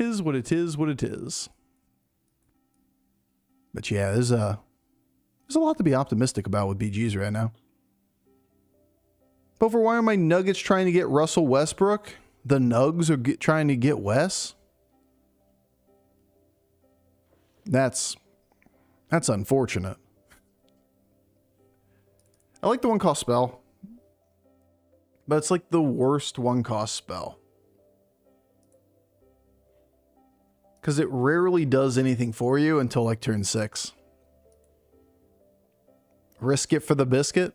'tis what it is, what it is. But yeah, there's a lot to be optimistic about with BGs right now. Bofur, why are my Nuggets trying to get Russell Westbrook? The Nugs are trying to get Wes? That's unfortunate. I like the one-cost spell. But it's like the worst one-cost spell. Because it rarely does anything for you until like turn 6. Risk it for the biscuit?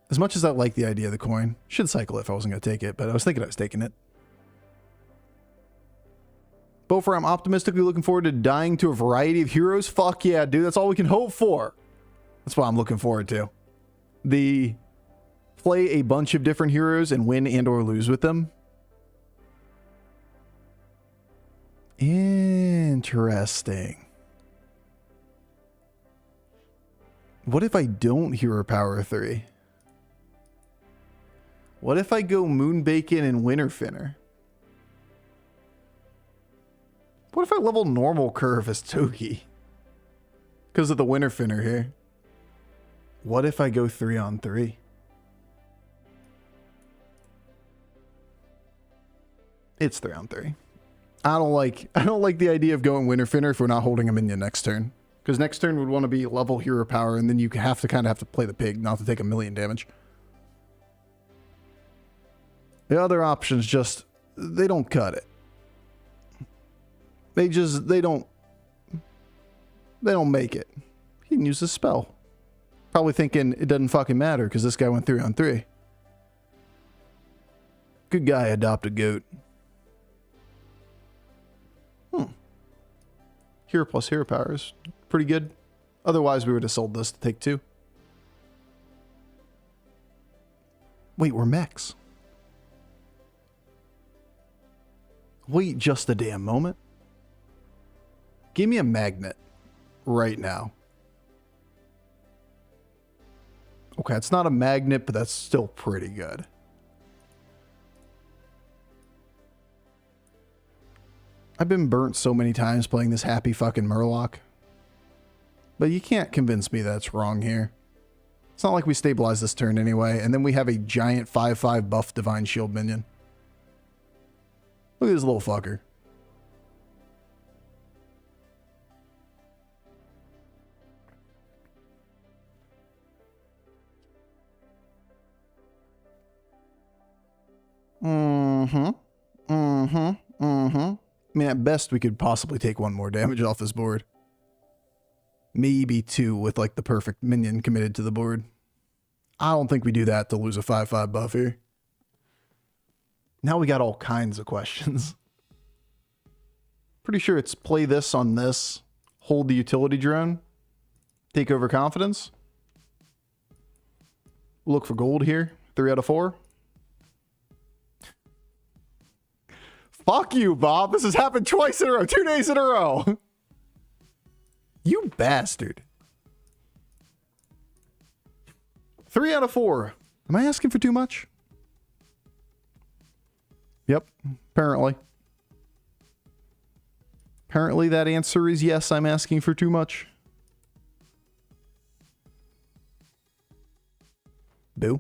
As much as I like the idea of the coin, should cycle it if I wasn't going to take it, but I was thinking I was taking it. Bofur, I'm optimistically looking forward to dying to a variety of heroes. Fuck yeah, dude. That's all we can hope for. That's what I'm looking forward to. The play a bunch of different heroes and win and or lose with them. Interesting. What if I don't hero power 3? What if I go Moonbacon and Winterfinner? What if I level normal curve as Toki? Because of the Winterfinner here. What if I go 3-on-3? It's 3-on-3. I don't like the idea of going Winterfinner if we're not holding a minion next turn. Because next turn would want to be level hero power, and then you kind of have to play the pig not to take a million damage. The other options just, they don't cut it. They don't make it. He can use this spell. Probably thinking it doesn't fucking matter because this guy went 3-on-3. Good guy, adopt a goat. Hero plus hero powers. Pretty good. Otherwise, we would have sold this to take 2. Wait, we're mechs. Wait just a damn moment. Give me a magnet right now. Okay, it's not a magnet, but that's still pretty good. I've been burnt so many times playing this happy fucking Murloc. But you can't convince me that's wrong here. It's not like we stabilize this turn anyway, and then we have a giant 5/5 buff Divine Shield minion. Look at this little fucker. I mean, at best, we could possibly take 1 more damage off this board. Maybe 2 with, like, the perfect minion committed to the board. I don't think we do that to lose a 5/5 buff here. Now we got all kinds of questions. Pretty sure it's play this on this, hold the utility drone, take over confidence. Look for gold here, 3 out of 4. Fuck you, Bob. This has happened twice in a row, 2 days in a row. You bastard. 3 out of 4. Am I asking for too much? Yep, apparently. Apparently that answer is yes, I'm asking for too much. Boo.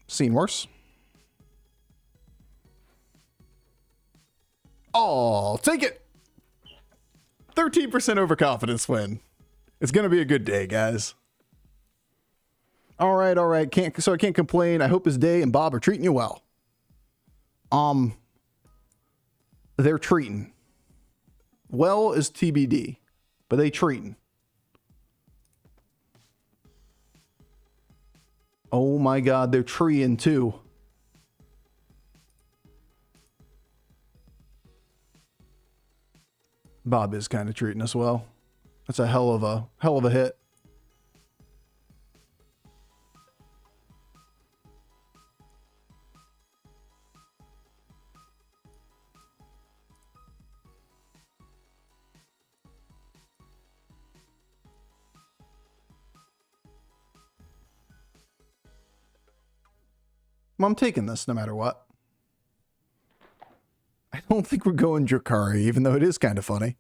Seen worse. Oh, take it. 13% overconfidence win. It's going to be a good day, guys. All right. So I can't complain. I hope his day and Bob are treating you well. They're treating. Well is TBD, but they treating. Oh my God, they're treeing too. Bob is kind of treating us well. That's a hell of a hit. Well, I'm taking this no matter what. I don't think we're going Drakari, even though it is kind of funny.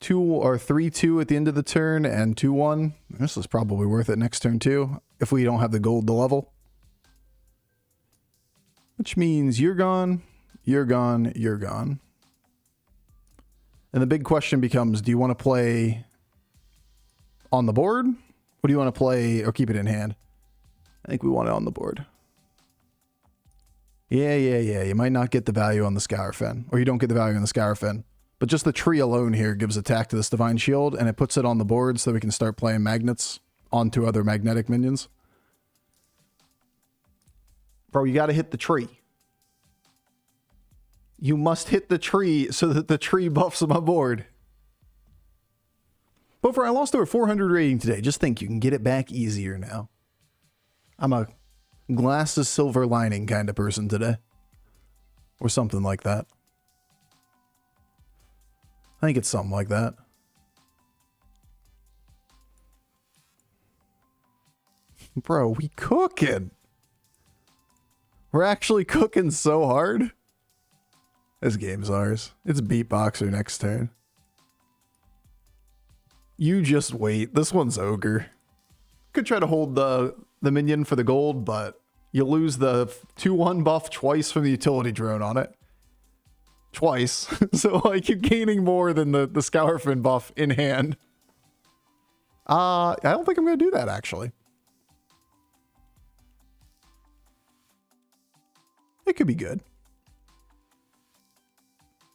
2 or 3-2 at the end of the turn and 2-1. This is probably worth it next turn too, if we don't have the gold to level. Which means you're gone, you're gone, you're gone. And the big question becomes, do you want to play on the board? Or do you want to play or keep it in hand? I think we want it on the board. Yeah. You might not get the value on the Scourfen, or you don't get the value on the Scourfen. But just the tree alone here gives attack to this Divine Shield, and it puts it on the board so we can start playing magnets onto other magnetic minions. Bro, you got to hit the tree. You must hit the tree so that the tree buffs my board. Bofur, I lost over 400 rating today. Just think, you can get it back easier now. I'm a glasses silver lining kind of person today. Or something like that. I think it's something like that. Bro, we cooking. We're actually cooking so hard. This game's ours. It's Beatboxer next turn. You just wait. This one's Ogre. Could try to hold the minion for the gold, but you lose the 2-1 buff twice from the utility drone on it. Twice. So like you're gaining more than the Scourfen buff in hand. I don't think I'm going to do that actually. It could be good.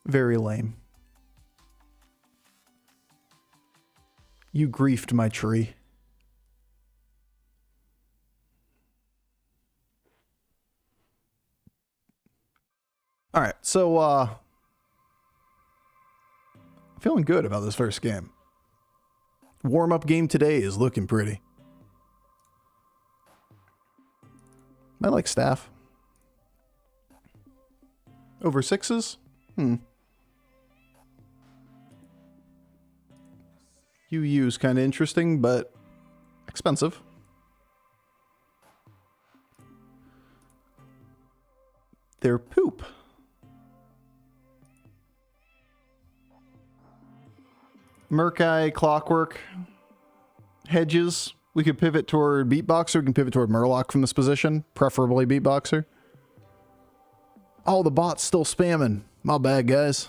Very lame. You griefed my tree. All right, so feeling good about this first game. Warm-up game today is looking pretty. I like staff. Over 6's? UU's kind of interesting, but expensive. They're poop. Murkai, Clockwork, Hedges. We could pivot toward Beatboxer. We can pivot toward Murloc from this position, preferably Beatboxer. Oh, the bot's still spamming. My bad, guys.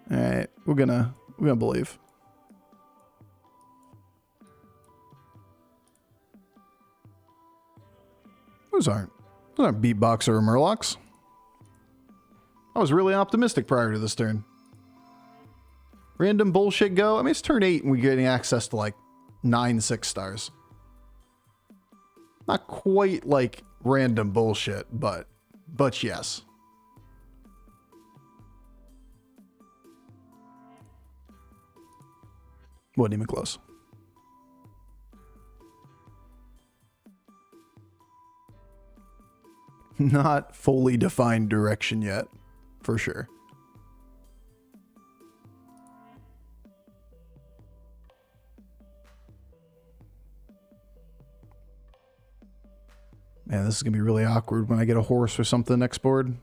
All right, we're gonna believe. Those aren't Beatboxer or Murlocs. I was really optimistic prior to this turn. Random bullshit go. I mean, it's turn 8 and we're getting access to like 9 6-stars. Not quite like random bullshit, but yes. Wasn't even close. Not fully defined direction yet, for sure. Man, this is going to be really awkward when I get a horse or something next board.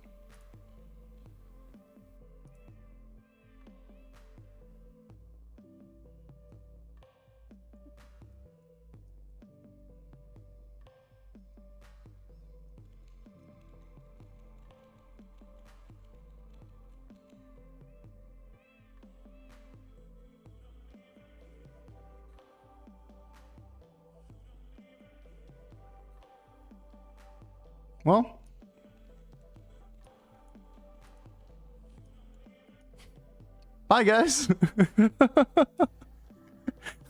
Well, bye, guys.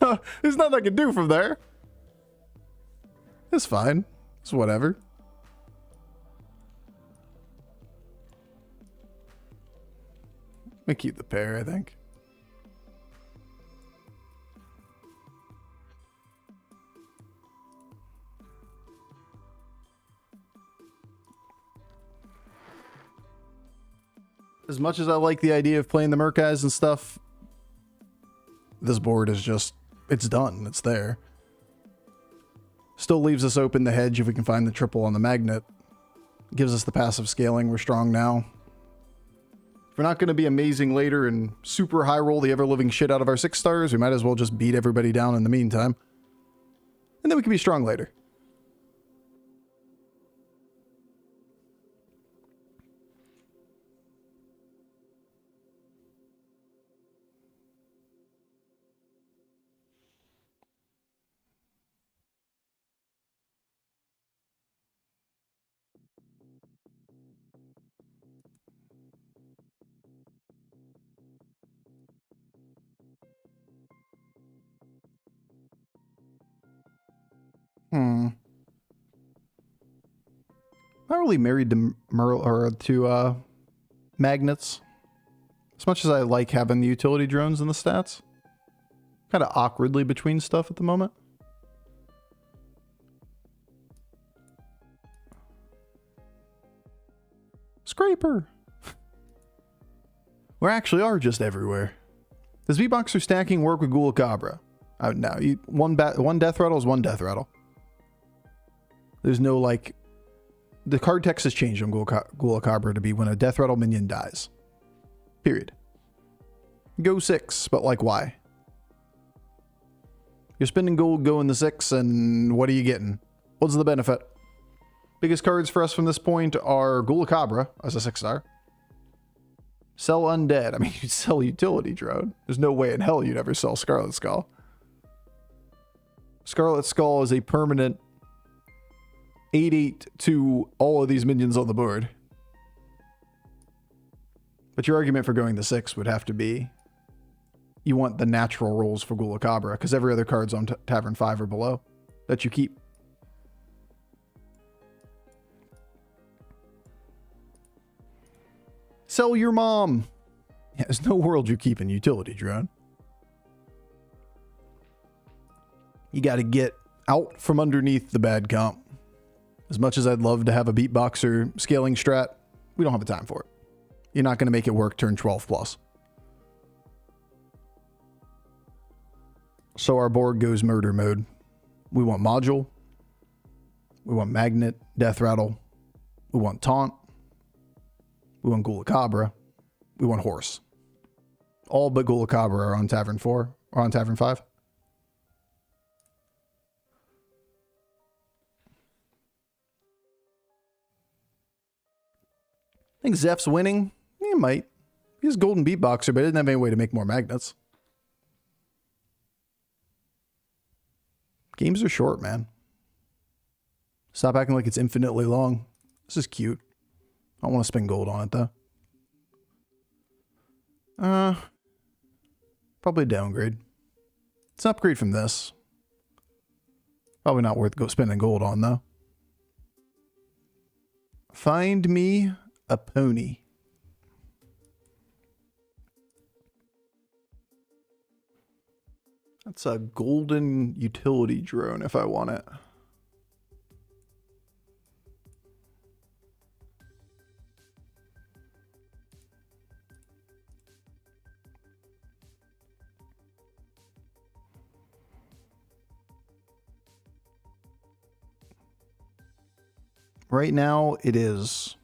There's nothing I can do from there. It's fine. It's whatever. Let me keep the pair, I think. As much as I like the idea of playing the Murkais and stuff, this board is just, it's done. It's there. Still leaves us open the hedge if we can find the triple on the magnet. Gives us the passive scaling. We're strong now. If we're not going to be amazing later and super high roll the ever-living shit out of our 6 stars, we might as well just beat everybody down in the meantime. And then we can be strong later. Not really married to magnets. As much as I like having the utility drones in the stats. Kind of awkwardly between stuff at the moment. Scraper! We actually are just everywhere. Does beatboxer stacking work with Ghoul-Cabra? No, one death rattle is one death rattle. There's no, like... The card text has changed on Ghoul-Cabra to be when a death rattle minion dies. Period. Go 6, but like why? You're spending gold going the 6, and what are you getting? What's the benefit? Biggest cards for us from this point are Ghoul-Cabra as a 6 star. Sell Undead. I mean, you'd sell Utility Drone. There's no way in hell you'd ever sell Scarlet Skull. Scarlet Skull is a permanent 8/8 to all of these minions on the board. But your argument for going the 6 would have to be you want the natural rolls for Ghoul-Cabra because every other card's on Tavern 5 or below that you keep. Sell your mom. Yeah, there's no world you're keeping Utility Drone. You got to get out from underneath the bad comp. As much as I'd love to have a beatboxer scaling strat, we don't have the time for it. You're not going to make it work turn 12 plus. So our board goes murder mode. We want module. We want magnet, death rattle. We want taunt. We want Ghoul-Cabra. We want horse. All but Ghoul-Cabra are on Tavern 4 or on Tavern 5. I think Zeph's winning. He might. He's golden beatboxer, but he didn't have any way to make more magnets. Games are short, man. Stop acting like it's infinitely long. This is cute. I don't want to spend gold on it, though. Probably a downgrade. It's an upgrade from this. Probably not worth spending gold on, though. Find me a pony. That's a golden utility drone if I want it. Right now it is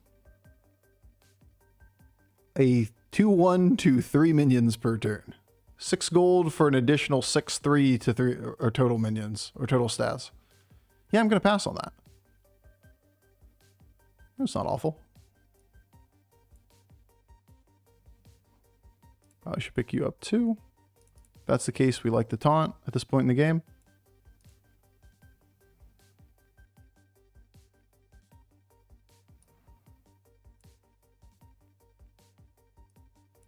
a 2/1 to 3 minions per turn. 6 gold for an additional 6/3 to 3 or total minions or total stats. Yeah, I'm going to pass on that. That's not awful. Probably should pick you up too. If that's the case, we like the taunt at this point in the game.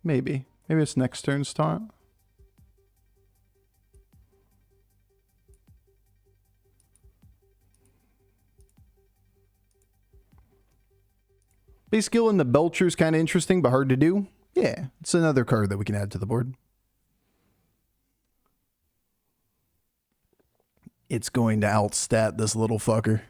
Maybe. Maybe it's next turn's taunt. Base skill in the Belcher's kind of interesting, but hard to do. Yeah, it's another card that we can add to the board. It's going to outstat this little fucker.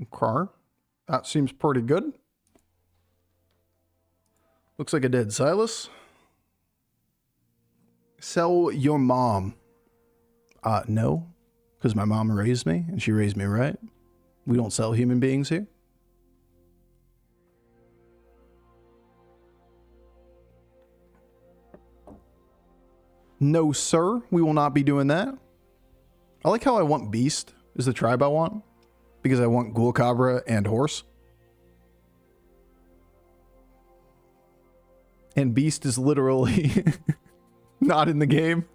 Okay. That seems pretty good. Looks like a dead Silas. Sell your mom. No. Because my mom raised me, and she raised me right. We don't sell human beings here. No, sir. We will not be doing that. I like how I want Beast is the tribe I want. Because I want Ghoul Cabra and Horse. And Beast is literally not in the game.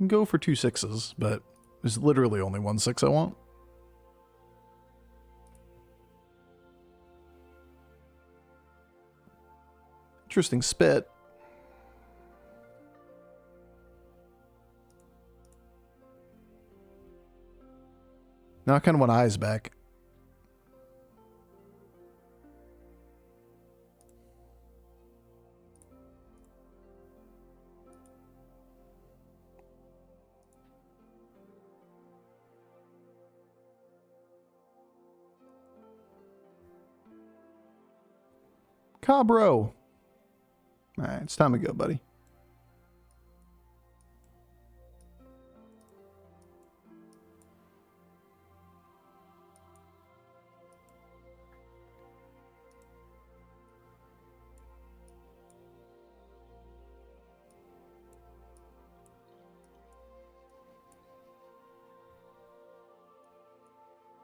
Go for 2 6's, but there's literally only 1 6 I want. Interesting spit. Now I kind of want eyes back. Cabro. Alright, it's time to go, buddy.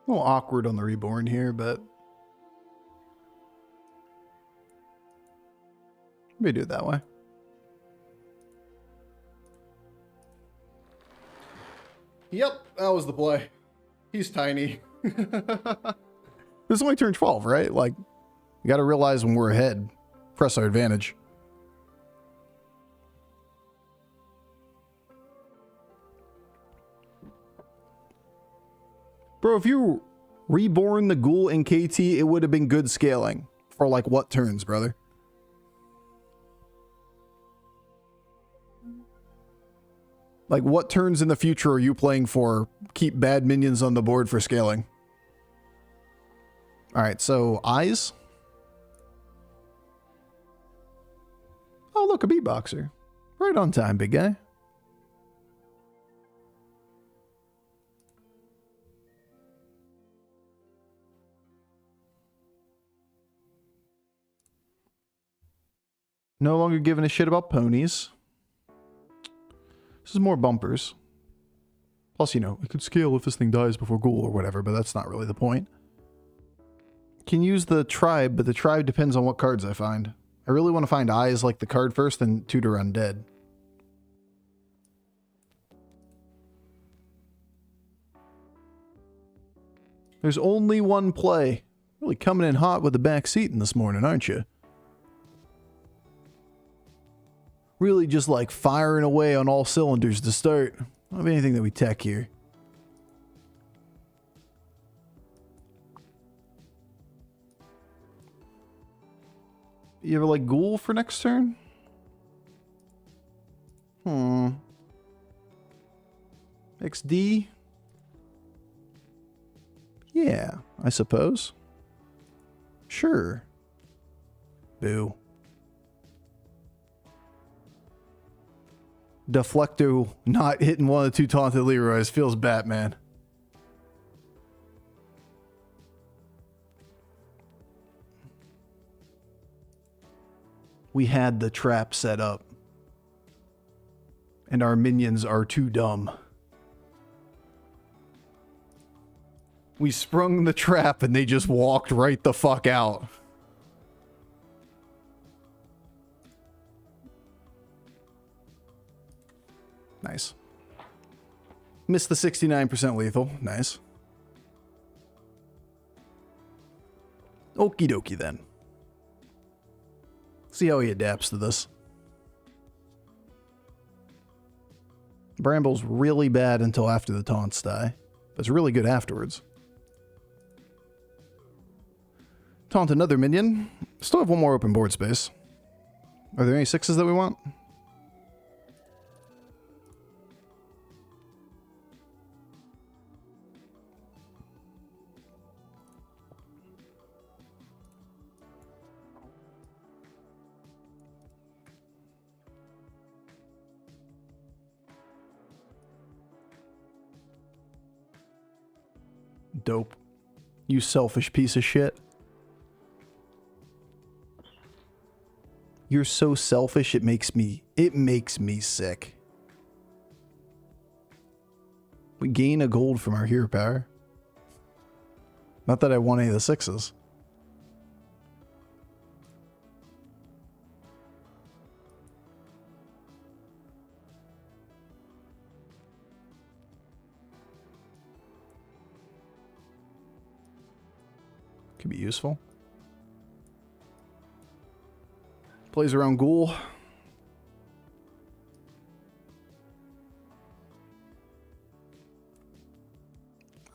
A little awkward on the reborn here, but maybe do it that way. Yep, that was the play. He's tiny. This only turned 12, right? Like, you gotta realize when we're ahead. Press our advantage. Bro, if you reborn the ghoul in KT, it would have been good scaling. For like what turns, brother? Like what turns in the future are you playing for? Keep bad minions on the board for scaling. Alright, so eyes. Oh, look, a beatboxer. Right on time, big guy. No longer giving a shit about ponies. This is more bumpers. Plus, you know, it could scale if this thing dies before ghoul or whatever, but that's not really the point. Can use the tribe, but the tribe depends on what cards I find. I really want to find eyes like the card first and tutor undead. There's only one play. Really coming in hot with the back seat in this morning, aren't you? Really just like firing away on all cylinders to start. I don't have anything that we tech here. You ever like ghoul for next turn? XD? Yeah, I suppose. Sure. Boo. Deflecto not hitting one of the 2 taunted Leroy's feels Batman. We had the trap set up. And our minions are too dumb. We sprung the trap and they just walked right the fuck out. Nice. Missed the 69% lethal. Nice. Okie dokie then. See how he adapts to this. Bramble's really bad until after the taunts die. But it's really good afterwards. Taunt another minion. Still have one more open board space. Are there any 6's that we want? Dope. You selfish piece of shit. You're so selfish, it makes me sick. We gain a gold from our hero power. Not that I want any of the 6's. Could be useful. Plays around Ghoul.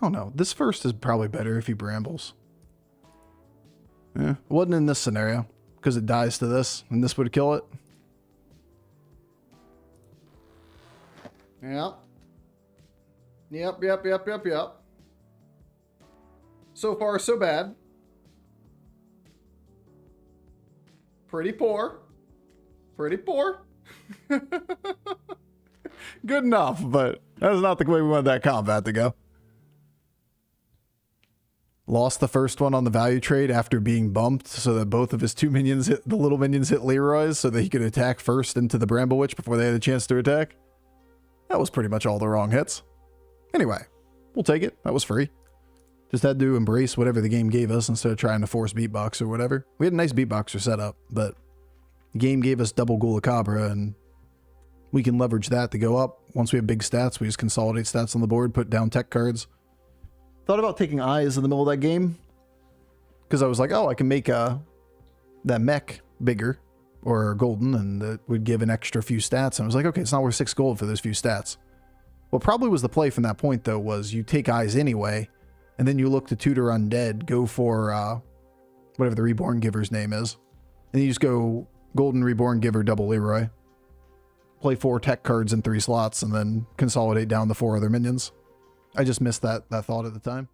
Oh no, this first is probably better if he brambles. Yeah, it wasn't in this scenario, because it dies to this, and this would kill it. Yep. Yep. So far, so bad. Pretty poor. Pretty poor. Good enough, but that's not the way we want that combat to go. Lost the first one on the value trade after being bumped so that both of his two minions hit, the little minions hit Leroy's so that he could attack first into the Bramble Witch before they had a chance to attack. That was pretty much all the wrong hits. Anyway, we'll take it. That was free. Just had to embrace whatever the game gave us instead of trying to force beatbox or whatever. We had a nice beatboxer setup, but the game gave us double Gulakabra, and we can leverage that to go up. Once we have big stats, we just consolidate stats on the board, put down tech cards. Thought about taking eyes in the middle of that game, because I was like, oh, I can make that mech bigger or golden, and it would give an extra few stats. And I was like, okay, it's not worth 6 gold for those few stats. What probably was the play from that point, though, was you take eyes anyway, and then you look to tutor undead, go for whatever the Reborn Giver's name is, and you just go Golden Reborn Giver double Leroy, play 4 tech cards in 3 slots, and then consolidate down the 4 other minions. I just missed that thought at the time.